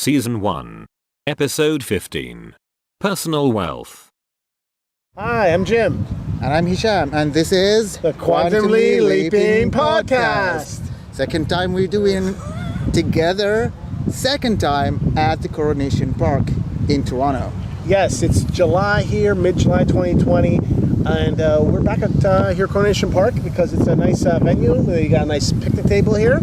Season 1, Episode 15, Personal Wealth. Hi, I'm Jim. And I'm Hisham, and this is The Quantumly Leaping Podcast. Second time we're doing together, second time at the Coronation Park in Toronto. Yes, it's July here, mid-July 2020, and we're back at here Coronation Park because it's a nice venue. We got a nice picnic table here,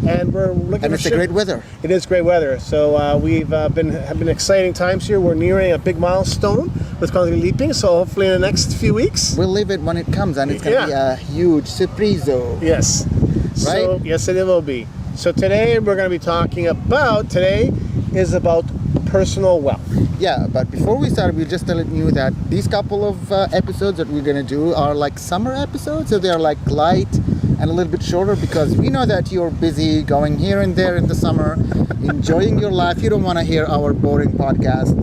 and we're looking. And it's great weather. It is great weather. So we've been exciting times here. We're nearing a big milestone with Quantumly Leaping. So hopefully in the next few weeks, we'll leave it when it comes, and it's gonna be a huge surpriso. Yes. Right? So, yes, it will be. So today we're going to be talking about. Today is about personal wealth. Yeah, but before we start, we're just telling you that these couple of episodes that we're going to do are like summer episodes, so they're like light and a little bit shorter because we know that you're busy going here and there in the summer, enjoying your life. You don't want to hear our boring podcast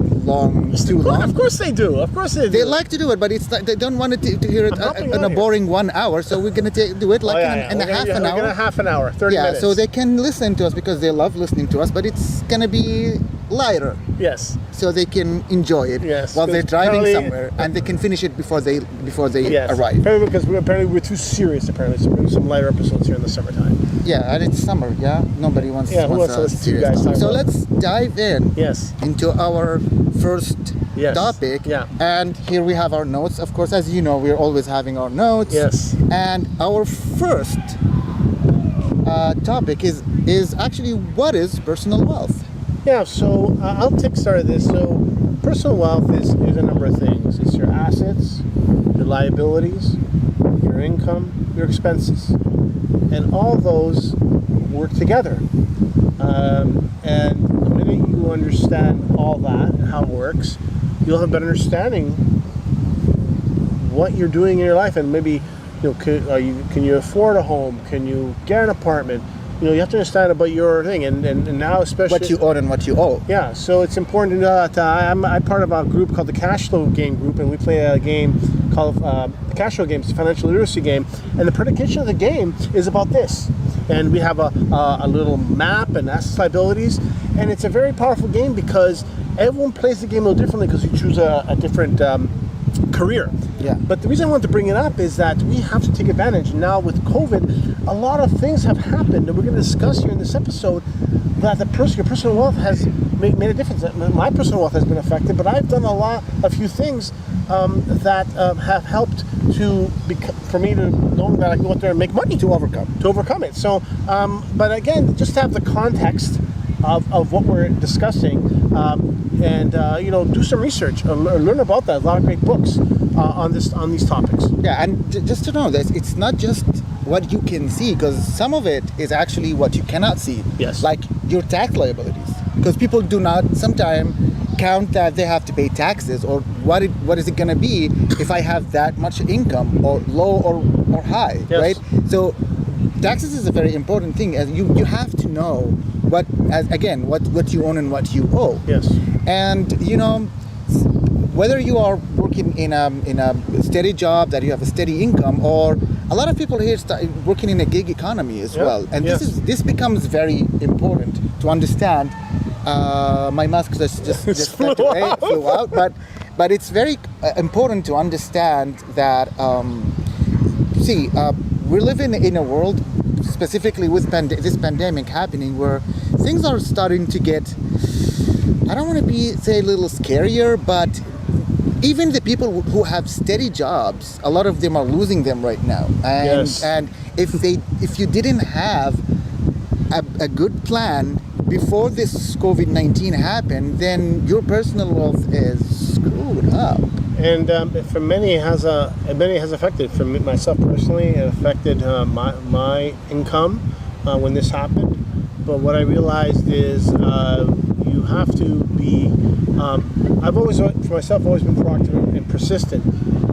too long. Of course they do. Of course they do. They like to do it, but it's like they don't want to hear it in a boring 1 hour, so we're going to do it like in a half an hour. A half an hour, 30 minutes. Yeah, so they can listen to us because they love listening to us, but it's going to be lighter. Yes. So they can enjoy it while they're driving somewhere, and they can finish it before they arrive. Apparently, because we're too serious. Apparently, so we're doing some lighter episodes here in the summertime. Yeah, and it's summer. Yeah, nobody wants. Yeah, who wants to listen to you guys? So let's dive in. Yes. Into our first topic. Yeah. And here we have our notes. Of course, as you know, we're always having our notes. Yes. And our first topic is actually what is personal wealth. Yeah, so I'll take start of this. So personal wealth is a number of things. It's your assets, your liabilities, your income, your expenses. And all those work together. And the minute you understand all that and how it works, you'll have a better understanding what you're doing in your life. And maybe, can you afford a home? Can you get an apartment? You have to understand about your thing, and now especially what you own and what you owe. Yeah, so it's important to know that I'm part of a group called the Cash Flow Game Group, and we play a game called the Cash Flow Game. It's a financial literacy game, and the predication of the game is about this. And we have a little map and assets, liabilities, and it's a very powerful game because everyone plays the game a little differently because you choose a different career. Yeah. But the reason I want to bring it up is that we have to take advantage. Now with COVID, a lot of things have happened, and we're going to discuss here in this episode that your personal wealth has made a difference. My personal wealth has been affected, but I've done a few things that have helped for me to know that I can go out there and make money to overcome it. So, but again, just to have the context of what we're discussing, and do some research, learn about that. A lot of great books on these topics. Yeah, and just to know this, it's not just what you can see, because some of it is actually what you cannot see. Yes. Like your tax liabilities, because people do not sometimes count that they have to pay taxes, or what is it going to be if I have that much income, or low or high, yes. Right? So taxes is a very important thing, as you have to know what you own and what you owe. Yes. And whether you are working in a steady job that you have a steady income, or a lot of people here start working in a gig economy as well, and this becomes very important to understand. My mask just flew out, but it's very important to understand that. We're living in a world, specifically with this pandemic happening, where things are starting to get, I don't want to say a little scarier, but even the people who have steady jobs, a lot of them are losing them right now. And if you didn't have a good plan before this COVID-19 happened, then your personal wealth is screwed up. And for many, it has affected. For myself personally, it affected my income when this happened. But what I realized is you have to be. I've always been proactive and persistent,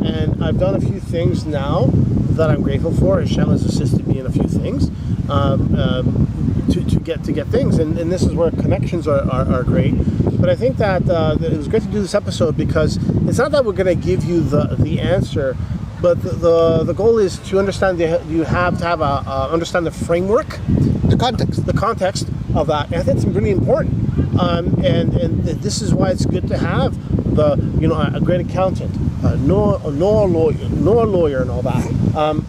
and I've done a few things now that I'm grateful for. Hashem has assisted me in a few things to get things, and this is where connections are great. But I think that it was great to do this episode because it's not that we're going to give you the answer, but the goal is to understand. You have to have understand the framework, the context of that. And I think it's really important. And this is why it's good to have a great accountant, no lawyer and all that.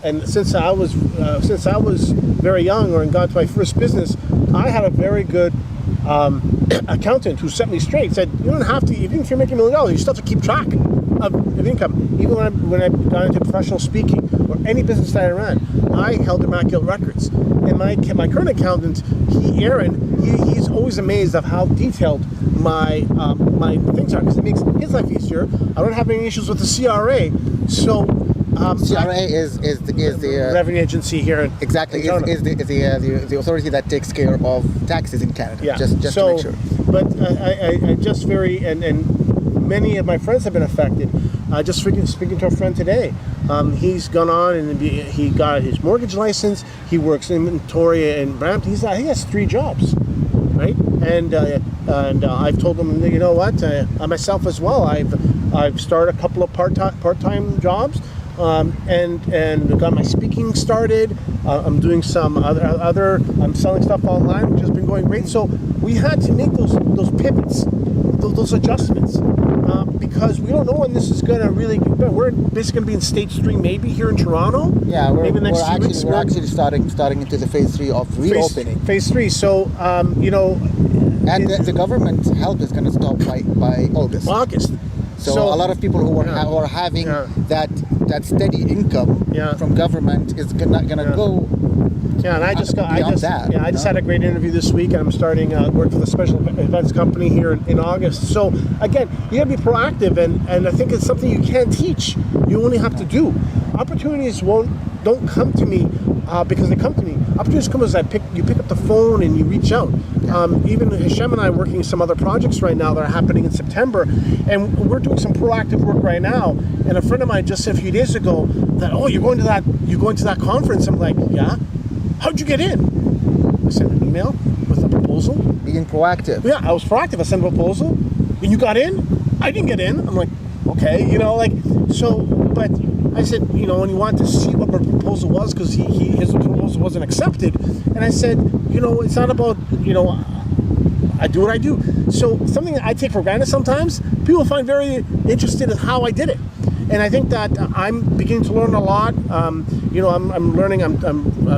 And since I was very young or got to my first business, I had a very good accountant who set me straight. Said you don't have to, even if you're making $1 million, you still have to keep track of income. Even when I got into professional speaking or any business that I ran, I held immaculate records. And my current accountant, he's always amazed of how detailed my things are, because it makes his life easier. I don't have any issues with the CRA. So CRA is the revenue agency here. Exactly, in is the authority that takes care of taxes in Canada. Yeah. Just to make sure. But I just and many of my friends have been affected. Just speaking to a friend today, he's gone on and he got his mortgage license. He works inventory in Brampton. He has 3 jobs, right? And I've told him, you know what? Myself as well. I've started a couple of part-time jobs. And got my speaking started. I'm doing some other. I'm selling stuff online, which has been going great. So we had to make those pivots, those adjustments, because we don't know when this is going to really. We're basically going to be in stage 3, maybe here in Toronto. Yeah, we're actually starting into the phase 3 of reopening. Phase 3. So and the government help is going to stop by August. So a lot of people who are having that steady income from government is not going to go. Yeah, and I just had a great interview this week, and I'm starting work for the special events company here in August. So again, you got to be proactive, and I think it's something you can't teach. You only have to do. Opportunities don't come to me because they come to me. Opportunities come as you pick up the phone and you reach out. Even Hashem and I are working some other projects right now that are happening in September, and we're doing some proactive work right now. And a friend of mine just said a few days ago that, you're going to that conference. I'm like, yeah. How'd you get in? I sent an email with a proposal. Being proactive. Yeah, I was proactive. I sent a proposal, and you got in. I didn't get in. I'm like, okay, but I said, when you want to see what my proposal was, because his proposal wasn't accepted, and I said, it's not about, I do what I do. So something that I take for granted sometimes, people find very interested in how I did it. And I think that I'm beginning to learn a lot. I'm learning. I'm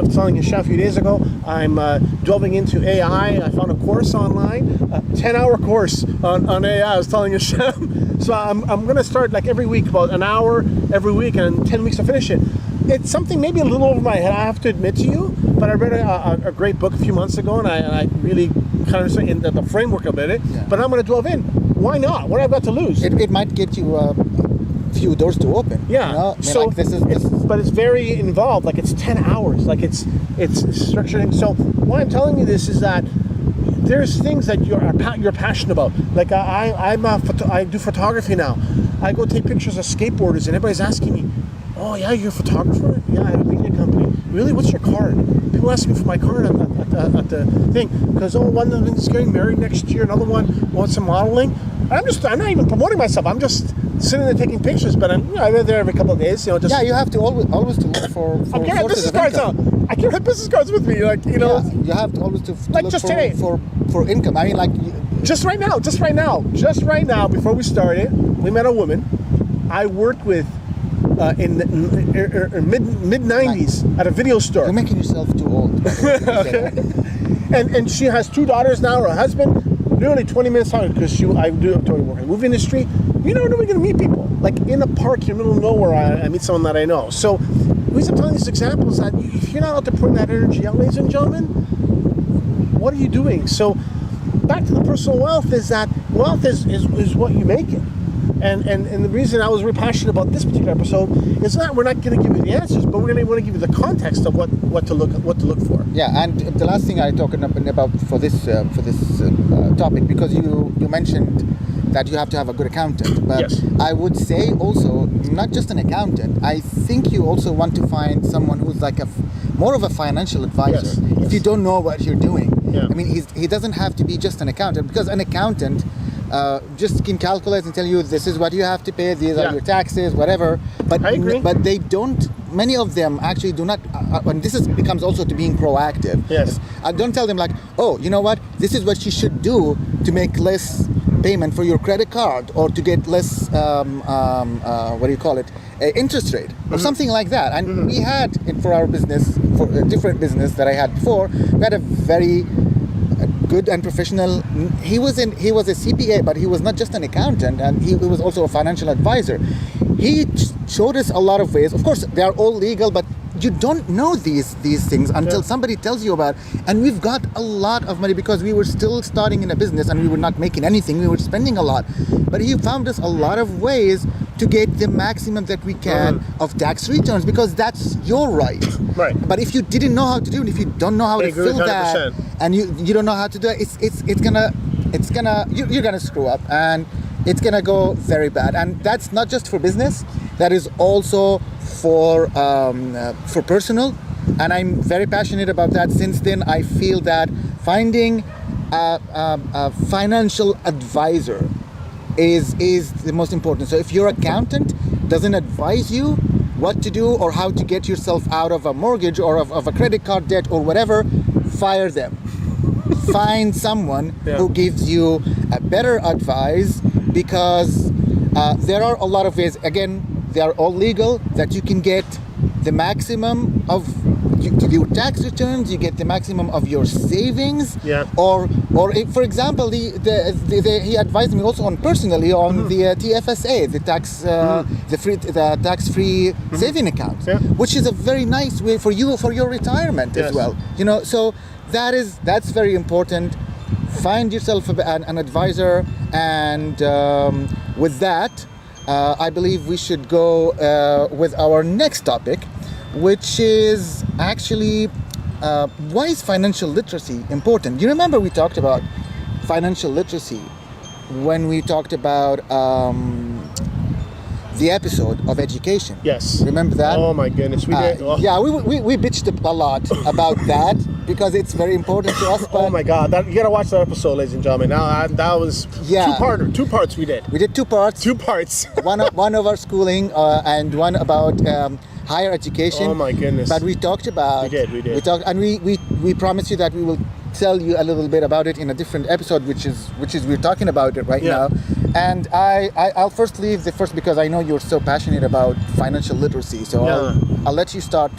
telling you, a few days ago, I'm delving into AI. I found a course online, a 10-hour course on AI. I was telling you, so I'm going to start like every week, about an hour every week, and in 10 weeks to finish it. It's something maybe a little over my head, I have to admit to you, but I read a great book a few months ago, and I really kind of understand the framework of it. Yeah. But I'm going to delve in. Why not? What have I got to lose? It might get you few doors to open. Yeah. So but it's very involved. Like it's 10 hours. Like it's structured. So why I'm telling you this is that there's things that you're passionate about. Like I do photography now. I go take pictures of skateboarders, and everybody's asking me, "Oh yeah, you're a photographer? Yeah, I have a media company. Really? What's your card?" People ask me for my card at the thing because one of them is getting married next year. Another one wants some modeling. I'm not even promoting myself. I'm just sitting there taking pictures, but I'm there every couple of days. You have to always to look for I can't have business cards on. I can't have business cards with me. You have to always to like look just today for income. I mean, just right now, before we started, we met a woman I worked with in mid 90s at a video store. You're making yourself too old. Okay. And she has 2 daughters now. Her husband. Literally 20 minutes out because I do work in the movie industry. You never know we're going to meet people. Like in a park in the middle of nowhere, I meet someone that I know. So the reason I'm telling these examples that if you're not out there putting that energy out, ladies and gentlemen, what are you doing? So back to the personal wealth is that wealth is what you make it. And the reason I was really passionate about this particular episode is that we're not going to give you the answers, but we're going to want to give you the context of what to look for. Yeah, and the last thing I talked about for this topic, because you mentioned that you have to have a good accountant, but yes. I would say also not just an accountant. I think you also want to find someone who's like more of a financial advisor. Yes. If you don't know what you're doing, yeah. I mean, he doesn't have to be just an accountant, because an accountant just can calculate and tell you this is what you have to pay, these are your taxes, whatever. But I agree. But they don't many of them actually do not, and this becomes also to being proactive. Yes. I don't tell them like, oh, you know what, this is what you should do to make less payment for your credit card or to get less, what do you call it, interest rate or something like that. And we had, for our business, for a different business that I had before, we had a very good and professional. He was a CPA, but he was not just an accountant, and he was also a financial advisor. He showed us a lot of ways. Of course, they are all legal, but you don't know these things until somebody tells you about. And we've got a lot of money because we were still starting in a business and we were not making anything. We were spending a lot, but he found us a lot of ways to get the maximum that we can of tax returns, because that's your right. Right. But if you didn't know how to do it, if you don't know how to fill that, and you don't know how to do it, you're gonna screw up, and it's gonna go very bad. And that's not just for business, that is also for personal. And I'm very passionate about that. Since then, I feel that finding a financial advisor is the most important. So if your accountant doesn't advise you what to do or how to get yourself out of a mortgage or of a credit card debt or whatever, fire them. Find someone who gives you a better advice, because there are a lot of ways. Again, they are all legal, that you can get the maximum of your tax returns, you get the maximum of your savings. Or if, for example, he advised me also on personally on the TFSA, the tax-free saving account, which is a very nice way for you for your retirement as well. You know, so that's very important. Find yourself an advisor, and with that, I believe we should go with our next topic, which is actually why is financial literacy important? You remember we talked about financial literacy when we talked about the episode of education. Yes. Remember that? Oh my goodness, we did. Oh. Yeah, we bitched a lot about that because it's very important to us. But oh my God, you gotta watch that episode, ladies and gentlemen. Now that was two parts we did. We did two parts. one of our schooling and one about higher education. Oh my goodness. But we talked about. We did. We talked, and we promised you that we will tell you a little bit about it in a different episode, which is we're talking about it right now. And I'll first leave because I know you're so passionate about financial literacy. So I'll let you start.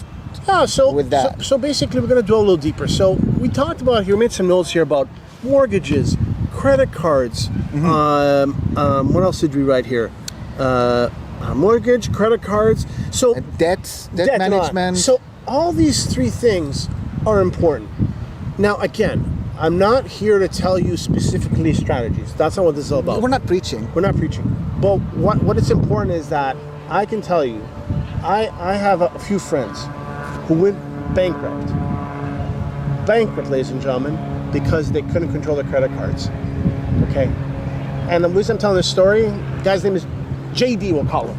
With that. So basically, we're gonna go a little deeper. So we talked about here. We made some notes here about mortgages, credit cards. What else did we write here? Mortgage, credit cards. So debt management. So all these three things are important. Now, again, I'm not here to tell you specifically strategies. That's not what this is all about. We're not preaching. But what is important is that I can tell you, I have a few friends who went bankrupt, ladies and gentlemen, because they couldn't control their credit cards. Okay? And the reason I'm telling this story, the guy's name is JD, we'll call him.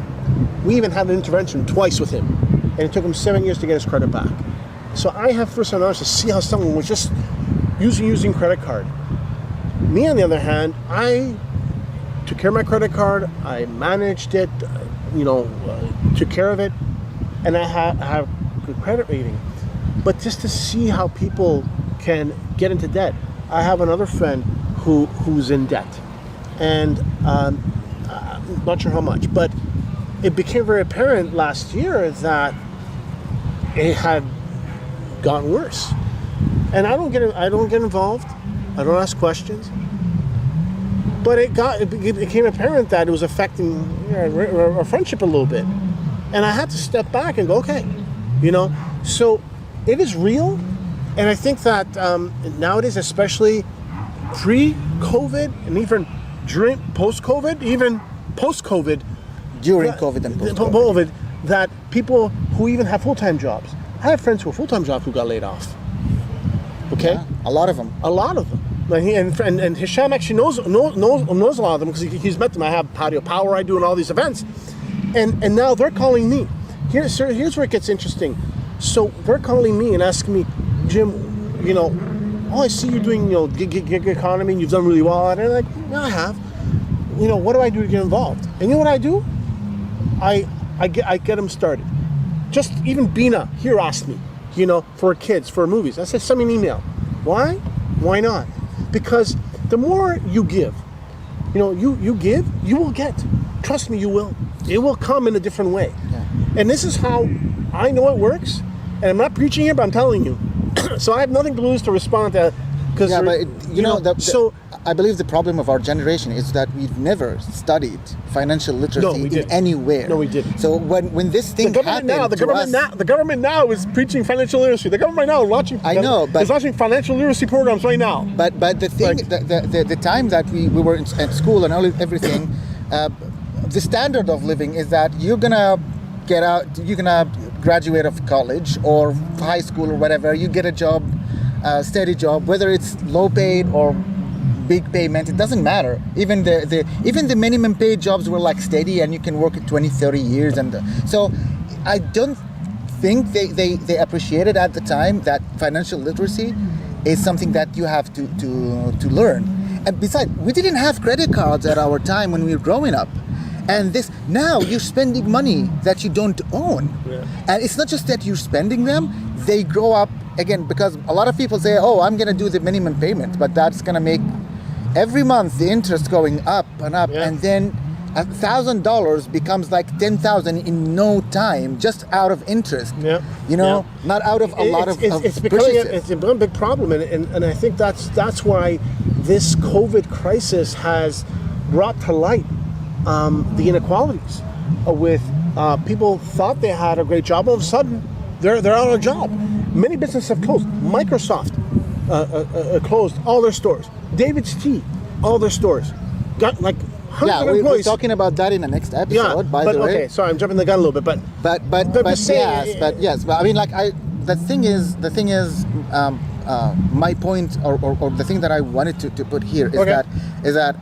We even had an intervention twice with him, and it took him 7 years to get his credit back. So I have first-hand knowledge to see how someone was just using credit card. Me, on the other hand, I took care of my credit card. I managed it, took care of it, and I have good credit rating. But just to see how people can get into debt. I have another friend who's in debt, and I'm not sure how much, but it became very apparent last year that it had gotten worse. And I don't get involved. I don't ask questions. But it became apparent that it was affecting our friendship a little bit. And I had to step back and go, okay, So it is real. And I think that nowadays, especially pre-COVID and even during post-COVID, during COVID and post-COVID, that people who even have full-time jobs. I have friends who have full-time jobs who got laid off. Okay, yeah, a lot of them. Like and Hisham actually knows a lot of them because he's met them. I have Patio Power, I do, and all these events, and now they're calling me. Here's where it gets interesting. So they're calling me and asking me, Jim, I see you're doing gig economy and you've done really well at it. And I'm like, yeah, I have. What do I do to get involved? And you know what I do? I get them started. just even Bina here asked me, you know, for kids, for movies. I said, send me an email. Why? Why not? Because the more you give, you know, you give, you will get. Trust me, you will. It will come in a different way. Yeah. And this is how I know it works. And I'm not preaching it, but I'm telling you. So I have nothing to lose to respond to. Because Yeah, but you know, so I believe the problem of our generation is that we've never studied financial literacy in didn't. anywhere. No, we didn't. So when this thing the government happened now, the government now is preaching financial literacy. The government now is launching. I know, but is launching financial literacy programs right now. But the thing, the time that we were at school and everything, the standard of living is that you're gonna get out, you're gonna graduate of college or high school or whatever. You get a job, steady job, whether it's low paid or big payment, it doesn't matter. Even the minimum paid jobs were like steady, and you can work at 20, 30 years, and so I don't think they appreciated at the time that financial literacy is something that you have to learn. And besides, we didn't have credit cards at our time when we were growing up. And this now you're spending money that you don't own. Yeah. And it's not just that you're spending them, they grow up again, because a lot of people say, oh, I'm gonna do the minimum payment, but that's gonna make every month the interest going up and up, Yeah. and then $1,000 becomes like 10,000 in no time, just out of interest. Yeah. You know, Yeah. not out of a lot of it's becoming purchases. it's a big problem, and I think that's why this COVID crisis has brought to light the inequalities with people thought they had a great job. All of a sudden, they're out of a job. Many businesses have closed. Microsoft closed all their stores. David's Tea, all their stores. Got like hundreds of We're employees. talking about that in the next episode, by the way. Okay, sorry, I'm jumping the gun a little bit, but But just saying, yes, but I mean, like the thing is, my point or the thing that I wanted to put here is that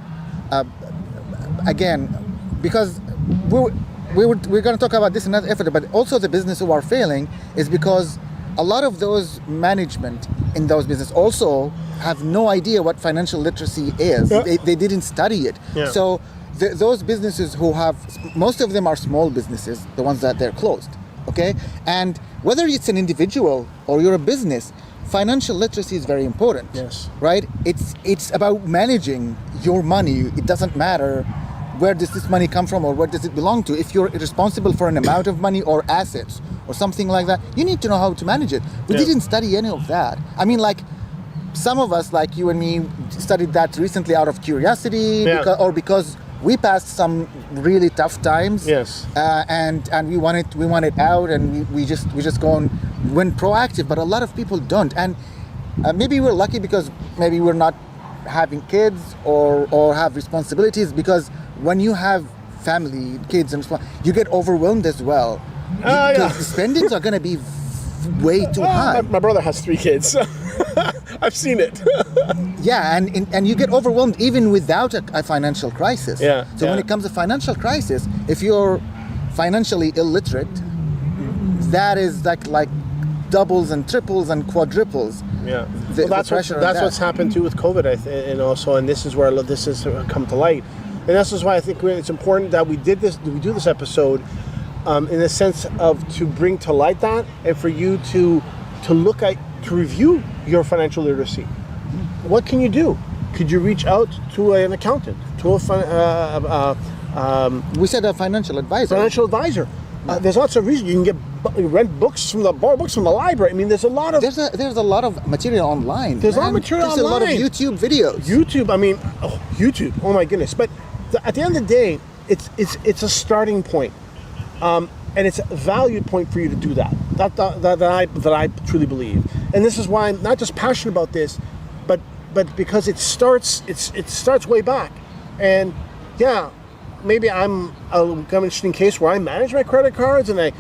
again, because we're going to talk about this in another episode, but also the business who are failing is because a lot of those management in those businesses also have no idea what financial literacy is. Yeah. They didn't study it. Yeah. So those businesses who have, most of them are small businesses, the ones that they're closed, okay? And whether it's an individual or you're a business, financial literacy is very important. Yes. Right? It's about managing your money. It doesn't matter where does this money come from or where does it belong to. If you're responsible for an amount of money or assets or something like that, you need to know how to manage it. We didn't study any of that. I mean, like, some of us, like you and me, studied that recently out of curiosity, because we passed some really tough times. Yes. And we want it out, and we just go and went proactive. But a lot of people don't, and maybe we're lucky because maybe we're not having kids or have responsibilities, because when you have family, kids, and you get overwhelmed as well. Because the spendings are going to be way too high. My brother has 3 kids. I've seen it. Yeah, and you get overwhelmed even without a financial crisis. Yeah. So when it comes to financial crisis, if you're financially illiterate, that is like doubles and triples and quadruples. Yeah. That's what's happened too with COVID, and also, and this is where this has come to light, and this is why I think it's important that we do this episode, in the sense of to bring to light that, and for you to look at, to review your financial literacy. What can you do? Could you reach out to an accountant, to we said a financial advisor. There's lots of reasons. You can rent books from borrow books from the library. I mean, there's a lot of there's a lot of material online. There's a lot of material There's a lot of YouTube videos. YouTube. Oh my goodness! But at the end of the day, it's a starting point, and it's a value point for you to do that. That I truly believe, and this is why I'm not just passionate about this, but because it starts way back, and yeah. Maybe I'm a interesting case where I manage my credit cards, and I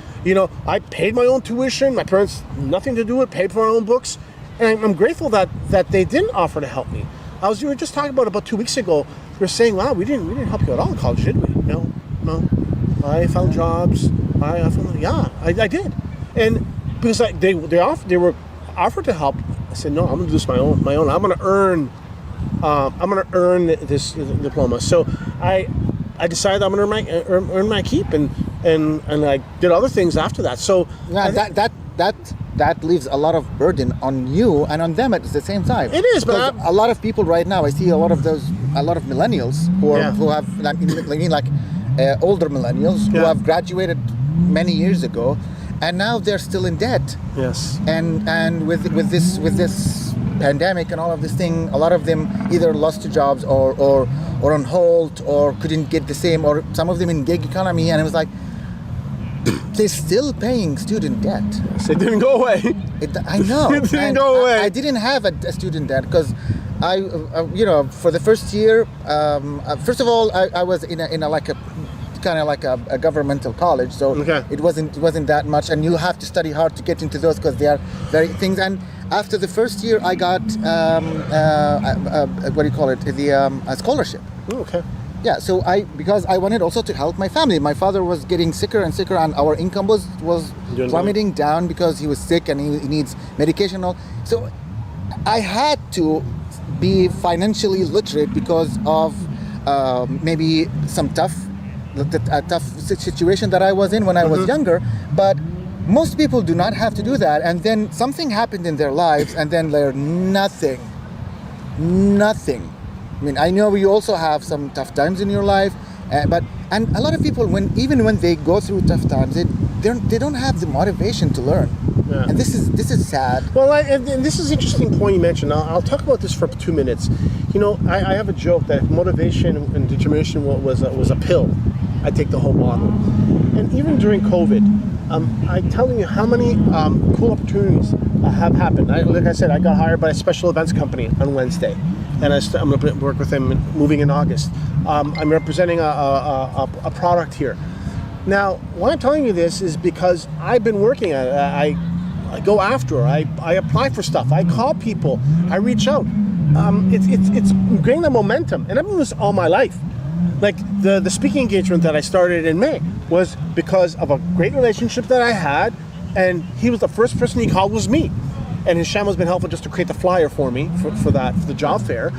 paid my own tuition. My parents, nothing to do with, paid for my own books, and I'm grateful that they didn't offer to help me. We were just talking about 2 weeks ago. We were saying, wow, we didn't help you at all in college, did we? No. I found jobs. I did, and because they were offered to help. I said, no, I'm gonna do this my own. I'm gonna earn this diploma. So I decided I'm going to earn my keep, and and I did other things after that. So Yeah, that leaves a lot of burden on you and on them at the same time. It is, but because a lot of people right now, I see a lot of millennials who have older millennials who have graduated many years ago, and now they're still in debt. Yes. And with this pandemic and all of this thing, a lot of them either lost their jobs or on hold or couldn't get the same, or some of them in gig economy, and it was like they're still paying student debt. So it didn't go away. I know. It didn't go away. I didn't have a student debt because I for the first year, first of all, I was in a like a kind of like a governmental college, so it wasn't that much, and you have to study hard to get into those because they are very things. And after the first year, I got what do you call it? A scholarship. Okay. Yeah, so because I wanted also to help my family. My father was getting sicker and sicker, and our income was plummeting down because he was sick and he needs medication and all. So I had to be financially literate because of maybe some tough situation that I was in when I was younger. But most people do not have to do that, and then something happened in their lives, and then they're nothing. I mean, I know you also have some tough times in your life, but a lot of people, even when they go through tough times, they don't have the motivation to learn, and this is sad. Well, and this is an interesting point you mentioned. I'll talk about this for 2 minutes. You know, I have a joke that if motivation and determination was a pill, I'd take the whole bottle. And even during COVID, I'm telling you how many cool opportunities have happened. Like I said, I got hired by a special events company on Wednesday, and I'm going to work with them moving in August. I'm representing a product here. Now, why I'm telling you this is because I've been working at it. I go after, I apply for stuff, I call people, I reach out. It's gaining the momentum, and I've been doing this all my life. Like the speaking engagement that I started in May was because of a great relationship that I had, and he was the first person he called was me. And Hisham has been helpful just to create the flyer for me for the job fair.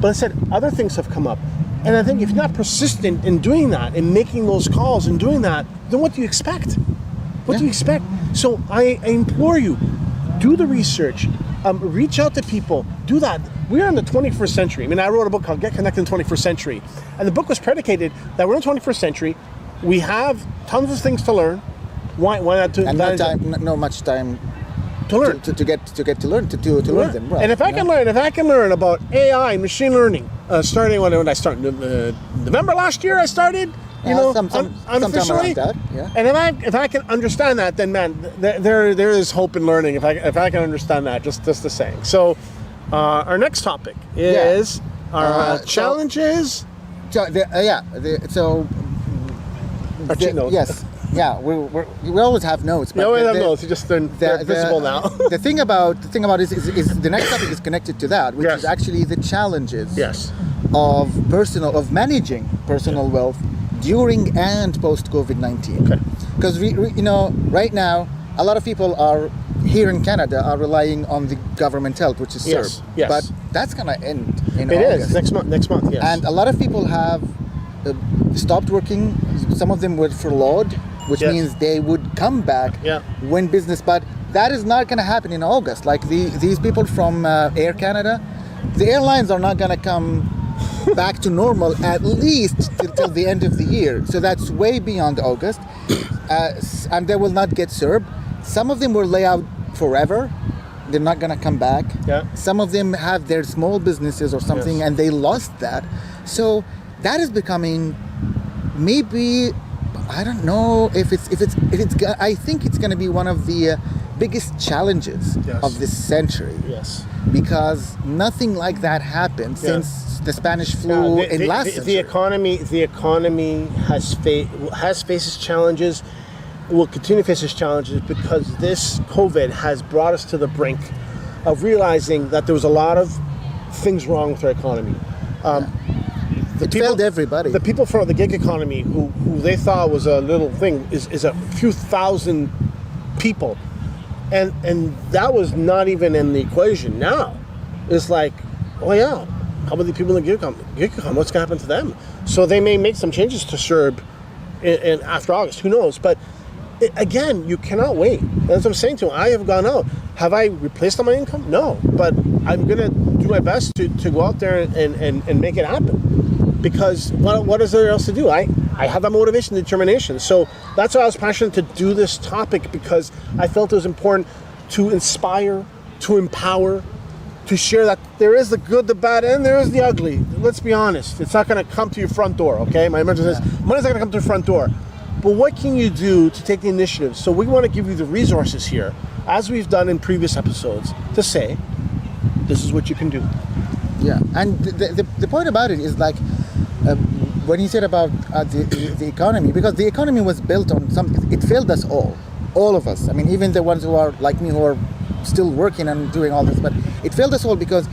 But I said other things have come up. And I think if you're not persistent in doing that, in making those calls and doing that, then what do you expect? What do you expect? So I implore you, do the research, reach out to people, do that. We're in the 21st century. I mean, I wrote a book called Get Connected in the 21st Century. And the book was predicated that we're in the 21st century. We have tons of things to learn. Why not to... And no much time to learn. To learn them. Right. And if I can learn about AI, machine learning, starting when I started, November last year I started, unofficially. That, yeah. And if I can understand that, then man, there is hope in learning. If I can understand that, just the saying. So, our next topic is our challenges. Yes. Yeah, we always have notes. But we have notes. They're visible now. the thing about is the next topic is connected to that, which is actually the challenges of managing personal wealth during and post COVID-19. Okay. Because we right now a lot of people are here in Canada are relying on the government help, which is CERB. Yes. But that's gonna end in August. It is next month. Yes. And a lot of people have stopped working. Some of them were furloughed, which means they would come back when business. But that is not going to happen in August. Like these people from Air Canada, the airlines are not going to come back to normal at least till the end of the year. So that's way beyond August, and they will not get CERB. Some of them were laid out forever. They're not going to come back. Yeah. Some of them have their small businesses or something, and they lost that. So that is becoming maybe, I don't know if it's I think it's going to be one of the biggest challenges of this century. Yes. Because nothing like that happened since the Spanish flu in last century. The economy has faces challenges. Will continue to face its challenges because this COVID has brought us to the brink of realizing that there was a lot of things wrong with our economy. It failed everybody. The people from the gig economy who they thought was a little thing is a few thousand people. And that was not even in the equation. Now it's like, oh yeah, how about the people in the gig economy? What's going to happen to them? So they may make some changes to CERB and after August, who knows? But again, you cannot wait. That's what I'm saying to him. I have gone out. Have I replaced all my income? No, but I'm going to do my best to go out there and make it happen. Because what is there else to do? I have that motivation and determination. So that's why I was passionate to do this topic, because I felt it was important to inspire, to empower, to share that there is the good, the bad, and there is the ugly. Let's be honest. It's not going to come to your front door, okay? My mentor says, money's not going to come to your front door. But what can you do to take the initiative? So we want to give you the resources here, as we've done in previous episodes, to say, this is what you can do. Yeah, and the point about it is like, when you said about the economy, because the economy was built on something, it failed us all of us. I mean, even the ones who are like me, who are still working and doing all this, but it failed us all because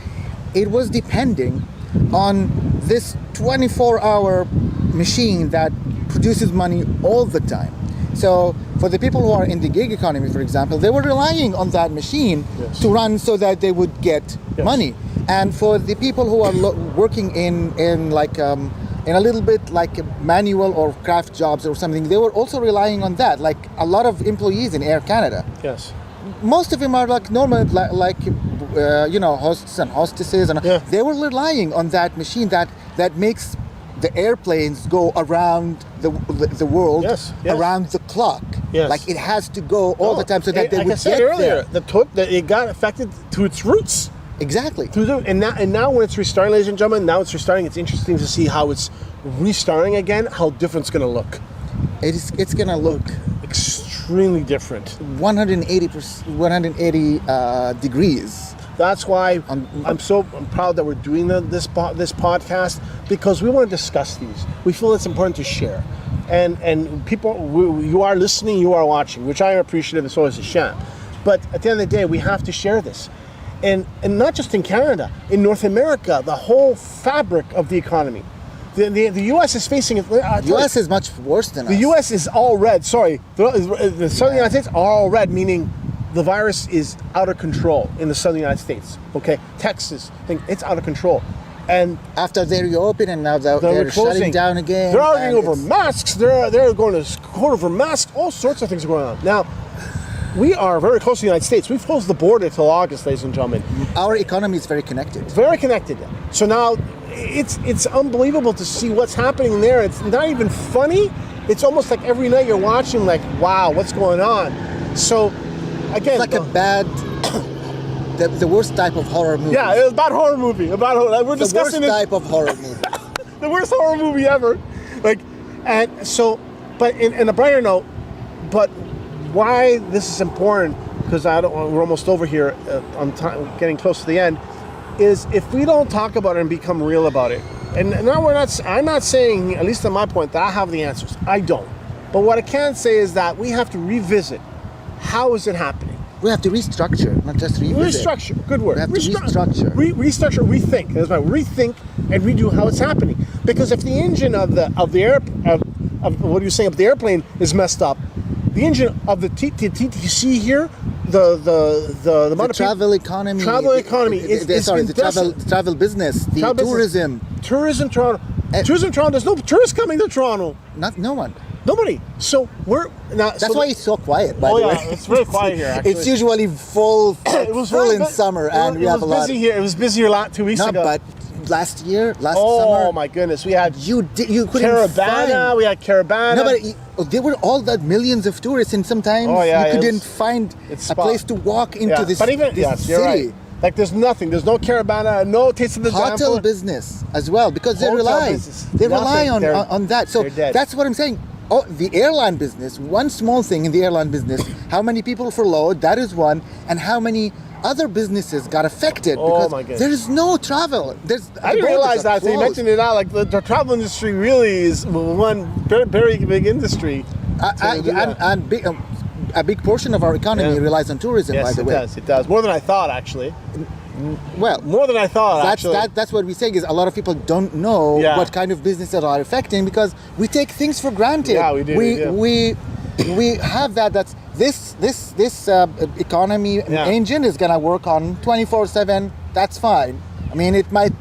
it was depending on this 24-hour machine that produces money all the time. So for the people who are in the gig economy, for example, they were relying on that machine to run so that they would get money. And for the people who are working in like in a little bit like manual or craft jobs or something, they were also relying on that. Like a lot of employees in Air Canada. Yes. Most of them are like normal, like hosts and hostesses, and they were relying on that machine that makes the airplanes go around the world around the clock. Yes. Like it has to go all the time so that they would get there. Like I said earlier, it got affected to its roots. Exactly. And now when it's restarting, ladies and gentlemen, now it's restarting. It's interesting to see how it's restarting again, how different it's going to look. It's going to look extremely different. 180 degrees. That's why I'm proud that we're doing this podcast, because we want to discuss these. We feel it's important to share. And people, you are listening, you are watching, which I am appreciative, and so is Hisham. But at the end of the day, we have to share this. And not just in Canada, in North America, the whole fabric of the economy. The U.S. is facing it. The U.S. is much worse than us. The U.S. is all red. Sorry. The Southern United States are all red, meaning the virus is out of control in the Southern United States. Okay? Texas, it's out of control. And after they reopen and now they're shutting down again. They're arguing over masks. They're going to court over masks. All sorts of things are going on. Now, we are very close to the United States. We've closed the border till August, ladies and gentlemen. Our economy is very connected. Very connected. So now it's unbelievable to see what's happening there. It's not even funny. It's almost like every night you're watching, like, wow, what's going on? So, again, it's like a bad, the worst type of horror movie. Yeah, it's a bad horror movie. We're discussing the worst type of horror movie. The worst horror movie ever. But in a brighter note, but why this is important, because we're almost over here on time, getting close to the end, is if we don't talk about it and become real about it, and now I'm not saying, at least at my point, that I have the answers. I don't. But what I can say is that we have to revisit, how is it happening? We have to restructure, not just revisit. Restructure, good word. We have to restructure. Restructure, rethink. That's right. Rethink and redo how it's happening. Because if the engine of the airplane is messed up, the engine of the TTC here, the travel economy. The travel business, tourism. Tourism Toronto. Tourism Toronto. There's no tourists coming to Toronto. No one. Nobody. So we're now. That's why it's so quiet. By the way, it's very quiet here. Actually, it's usually full in summer, and we have a lot. It was busy here 2 weeks ago. But last summer. Oh my goodness, we had you couldn't Caravana. We had Caravana. No, but there were all that millions of tourists, and sometimes you couldn't find a place to walk into this. But even this city. You're right. Like there's nothing. There's no Caravana, no Taste of the Jam. Hotel business as well, because they rely on that. So that's what I'm saying. Oh, the airline business, one small thing in the airline business, how many people furloughed, that is one, and how many other businesses got affected because my goodness. There is no travel. I didn't realize that. So you mentioned it out, like the travel industry really is one very, very big industry. And a big portion of our economy relies on tourism, by the way. Yes, it does. More than I thought, actually. Well, more than I thought, actually. That's what we're saying is a lot of people don't know what kind of businesses are affecting because we take things for granted. Yeah, we do. We have that's this economy engine is gonna work on 24/7. That's fine. I mean, it might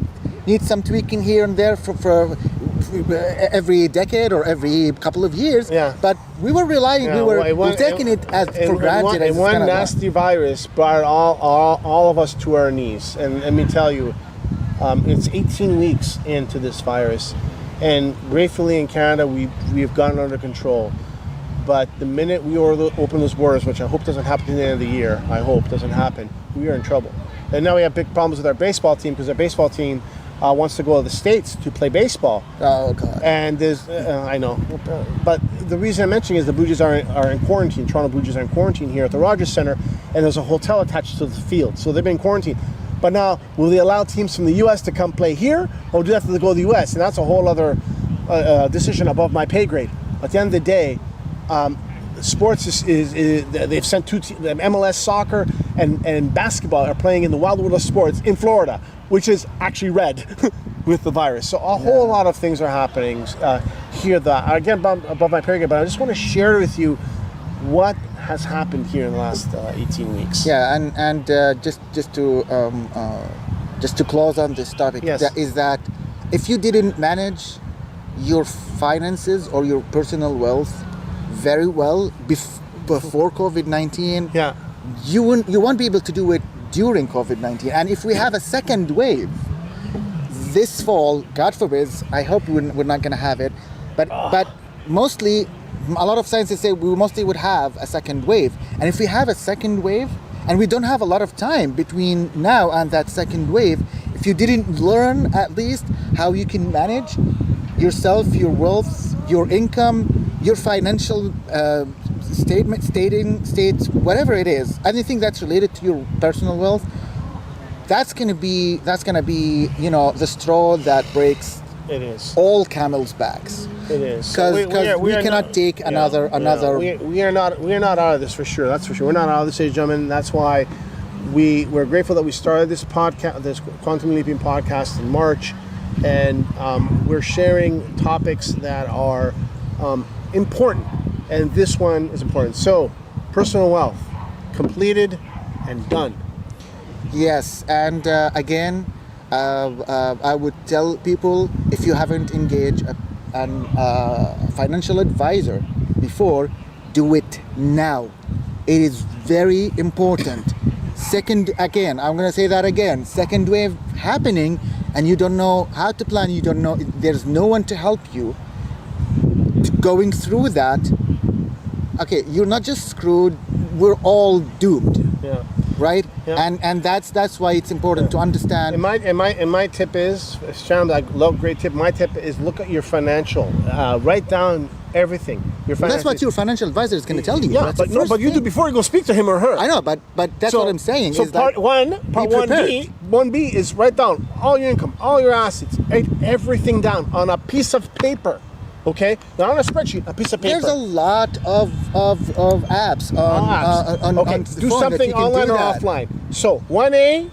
need some tweaking here and there for every decade or every couple of years. Yeah. But we were relying, we were taking it as for granted. And one nasty virus brought all of us to our knees. And let me tell you, it's 18 weeks into this virus, and gratefully in Canada we've gotten under control. But the minute we open those borders, which I hope doesn't happen at the end of the year, I hope doesn't happen, we are in trouble. And now we have big problems with our baseball team, because our baseball team wants to go to the States to play baseball. Oh, God. And there's, I know, but the reason I'm mentioning is the Blue Jays are in quarantine. Toronto Blue Jays are in quarantine here at the Rogers Centre, and there's a hotel attached to the field. So they've been quarantined. But now, will they allow teams from the U.S. to come play here, or do they have to go to the U.S.? And that's a whole other decision above my pay grade. At the end of the day, sports is they've sent two teams, MLS soccer and basketball are playing in the wild world of sports in Florida, which is actually red with the virus. So a whole lot of things are happening here that, again, above my pay grade, but I just want to share with you what has happened here in the last 18 weeks. Yeah, and just to close on this topic, yes. is that if you didn't manage your finances or your personal wealth very well before COVID-19, yeah, you won't be able to do it during COVID-19. And if we have a second wave this fall, God forbid, I hope we're not going to have it, but mostly, a lot of scientists say we mostly would have a second wave. And if we have a second wave, and we don't have a lot of time between now and that second wave, if you didn't learn at least how you can manage yourself, your wealth, your income, your financial states, whatever it is, anything that's related to your personal wealth, that's gonna be the straw that breaks it is all camels' backs. It is, because we cannot take another. We are not out of this for sure. That's for sure. We're not out of this, ladies and gentlemen. That's why we're grateful that we started this podcast, this Quantum Leaping podcast in March, and we're sharing topics that are important, and this one is important. So, personal wealth, completed and done. Yes, and again, I would tell people, if you haven't engaged a financial advisor before, do it now. It is very important. Second, again, I'm going to say that again, second wave happening, and you don't know how to plan, you don't know, there's no one to help you going through that. Okay, you're not just screwed, we're all doomed. Yeah. Right? Yeah. And that's why it's important to understand. And my tip is, Sean, I love great tip. My tip is look at your financial. Write down everything. Your Well, that's what your financial advisor is going to tell you. Yeah, that's but you do before you go speak to him or her. I know, but that's what I'm saying. So is part prepared. 1B is write down all your income, all your assets, write everything down on a piece of paper. Okay, not on a spreadsheet, a piece of paper. There's a lot of apps on okay, on the do phone something that you can online do or that. offline. So 1A,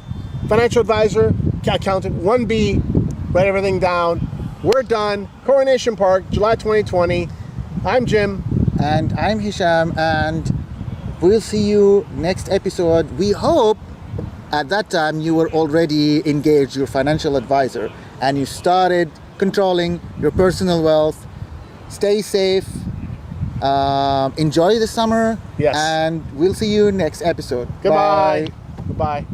financial advisor, accountant. 1B, write everything down. We're done. Coronation Park, July 2020. I'm Jim. And I'm Hisham, and we'll see you next episode. We hope at that time you were already engaged your financial advisor and you started controlling your personal wealth. Stay safe. Enjoy the summer. Yes. And we'll see you next episode. Goodbye. Bye. Goodbye.